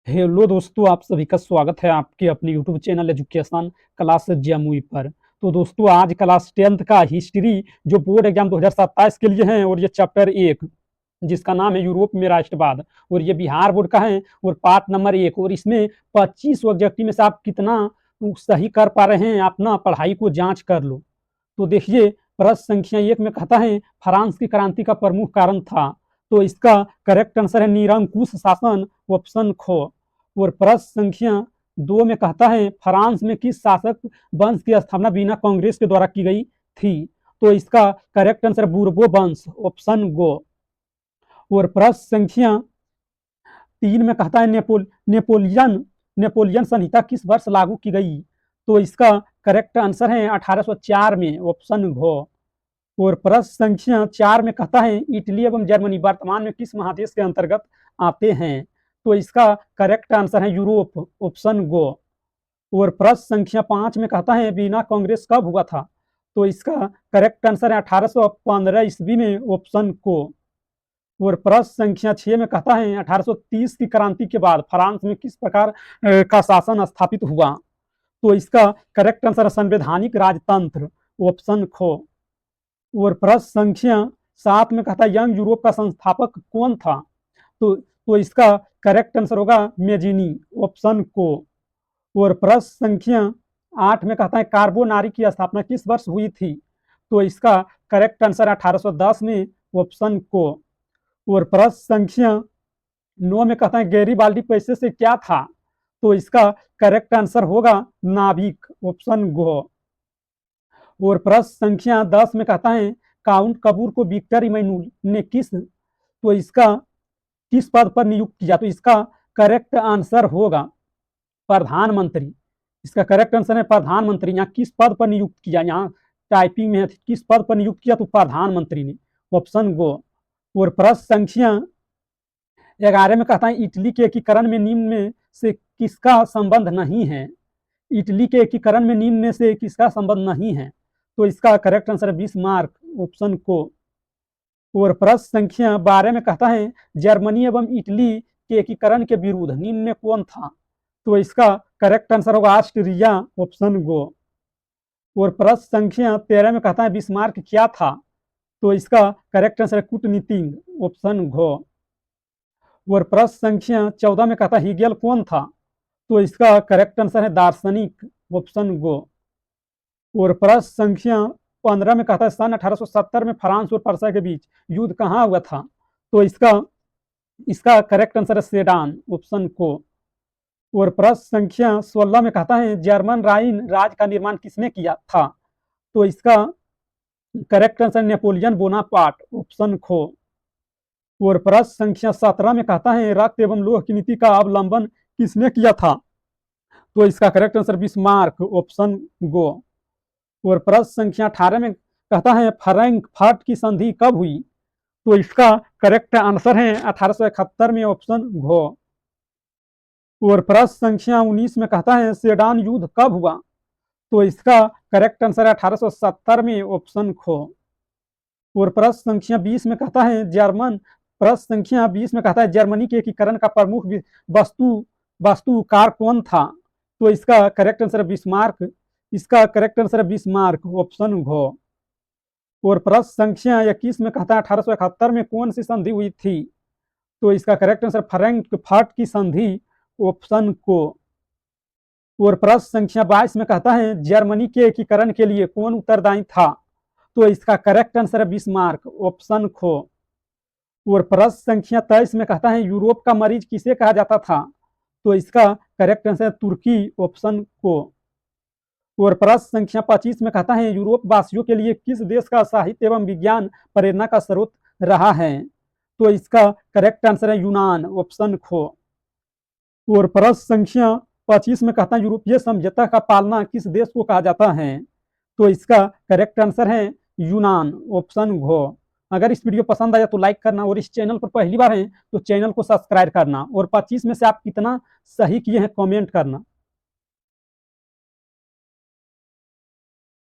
Hello दोस्तों, आप सभी का स्वागत है आपके अपने YouTube channel education class Jamui पर। तो दोस्तों, आज क्लास 10th का हिस्ट्री जो बोर्ड एग्जाम 2027 के लिए है, और ये चैप्टर 1 जिसका नाम है यूरोप में राष्ट्रवाद, और ये बिहार बोर्ड का है और पार्ट नंबर 1। और इसमें 25 ऑब्जेक्टिव में से आप कितना सही कर पा रहे हैं, अपना पढ़ाई को जांच कर लो। तो देखिए, प्रश्न संख्या 1 में कहता है फ्रांस की क्रांति का प्रमुख कारण था। तो इसका करेक्ट आंसर है निरंकुश शासन, ऑप्शन खो। और प्रश्न संख्या 2 में कहता है फ्रांस में किस शासक वंश की स्थापना बिना कांग्रेस के द्वारा की गई थी। तो इसका करेक्ट आंसर बूर्बो वंश, ऑप्शन गो। और प्रश्न संख्या 3 में कहता है नेपोलियन संहिता किस वर्ष लागू की गई। तो इसका करेक्ट आंसर है 1804 में, ऑप्शन घो। और प्रश्न संख्या 4 में कहता है इटली एवं जर्मनी वर्तमान में किस महादेश के अंतर्गत आते हैं। तो इसका करेक्ट आंसर है यूरोप, ऑप्शन गो। और प्रश्न संख्या 5 में कहता है बिना कांग्रेस कब हुआ था। तो इसका करेक्ट आंसर है 1815 ईस्वी में, ऑप्शन को। और प्रश्न संख्या 6 में कहता है 1830 की क्रांति के बाद फ्रांस में किस प्रकार का शासन स्थापित हुआ। तो इसका करेक्ट आंसर है संवैधानिक राजतंत्र, ऑप्शन खो। और प्रश्न संख्या 7 में कहता है यंग यूरोप का संस्थापक कौन था। तो इसका करेक्ट आंसर होगा मेजिनी, ऑप्शन को। और प्रश्न संख्या 8 में कहता है कार्बोनारी की स्थापना किस वर्ष हुई थी। तो इसका करेक्ट आंसर 1810 में, ऑप्शन को। और प्रश्न संख्या 9 में कहता है गैरीबाल्डी पैसे से क्या था। तो इसका करेक्ट आंसर होगा नाविक, ऑप्शन गो। और प्रश्न संख्या 10 में कहता है काउंट कपूर को विक्टर इमैनुअल ने किस पद पर नियुक्त किया। तो इसका करेक्ट आंसर होगा प्रधानमंत्री। इसका करेक्ट आंसर है प्रधानमंत्री। यहाँ किस पद पर नियुक्त किया, यहाँ टाइपिंग में किस पद पर नियुक्त किया, तो प्रधानमंत्री ने, ऑप्शन गो। और प्रश्न संख्या 11 में कहता है इटली के एकीकरण में निम्न में से किसका संबंध नहीं है। इटली के एकीकरण में निम्न में से किसका संबंध नहीं है। तो इसका करेक्ट आंसर है बिस्मार्क, ऑप्शन को। और प्रश्न संख्या 12 में कहता है जर्मनी एवं इटली के एकीकरण के विरुद्ध निम्न में कौन था। तो इसका करेक्ट आंसर होगा ऑस्ट्रिया, ऑप्शन गो। और प्रश्न संख्या 13 में कहता है बिस्मार्क क्या था। तो इसका करेक्ट आंसर है कूटनीतिज्ञ, ऑप्शन घो। और प्रश्न संख्या 14 में कहता है हिगेल कौन था। तो इसका करेक्ट आंसर है दार्शनिक, ऑप्शन गो। और प्रश्न संख्या 15 में कहता है सन 1870 में फ्रांस और पर्शिया के बीच युद्ध कहाँ हुआ था। तो इसका करेक्ट आंसर है सेडान, ऑप्शन को। और प्रश्न संख्या 16 में कहता है जर्मन राइन राज्य का निर्माण किसने किया था। तो इसका correct answer Napoleon Bonaparte, option खो। और प्रश्न संख्या 17 में कहता है रक्त एवं लोह की नीति का अवलंबन किसने किया था। तो इसका correct answer Bismarck, option go. और प्रश्न संख्या 18 में कहता है फ्रैंकफर्ट की संधि कब हुई। तो इसका करेक्ट आंसर है 1871 में, ऑप्शन घो। और प्रश्न संख्या 19 में कहता है सेडान युद्ध कब हुआ। तो इसका करेक्ट आंसर है 1870 में, ऑप्शन खो। और प्रश्न संख्या 20 में कहता है जर्मनी के एकीकरण का प्रमुख वास्तुकार कौन था। तो इसका करेक्ट आंसर है बिस्मार्क। इसका करेक्ट आंसर है बिस्मार्क, ऑप्शन घो। और प्रश्न संख्या 21 में कहता है 1871 में कौन सी संधि हुई थी। तो इसका करेक्ट आंसर फ्रैंकफर्ट की संधि, ऑप्शन को। और प्रश्न संख्या 22 में कहता है जर्मनी के एकीकरण के लिए कौन उत्तरदायी था। तो इसका करेक्ट आंसर है बिस्मार्क, ऑप्शन खो। और प्रश्न संख्या 23 में कहता है यूरोप का मरीज किसे कहा जाता था। तो इसका करेक्ट आंसर है तुर्की, ऑप्शन को। और प्रश्न संख्या 25 में कहता है यूरोप वासियों के लिए किस देश का साहित्य एवं विज्ञान प्रेरणा का स्रोत रहा है। तो इसका करेक्ट आंसर है यूनान, ऑप्शन खो। और प्रश्न संख्या 25 में कहता है यूरोपीय समझौता का पालना किस देश को कहा जाता है। तो इसका करेक्ट आंसर है यूनान, ऑप्शन घो। अगर इस वीडियो पसंद आया तो लाइक करना, और इस चैनल पर पहली बार है तो चैनल को सब्सक्राइब करना, और 25 में से आप कितना सही किए हैं कमेंट करना।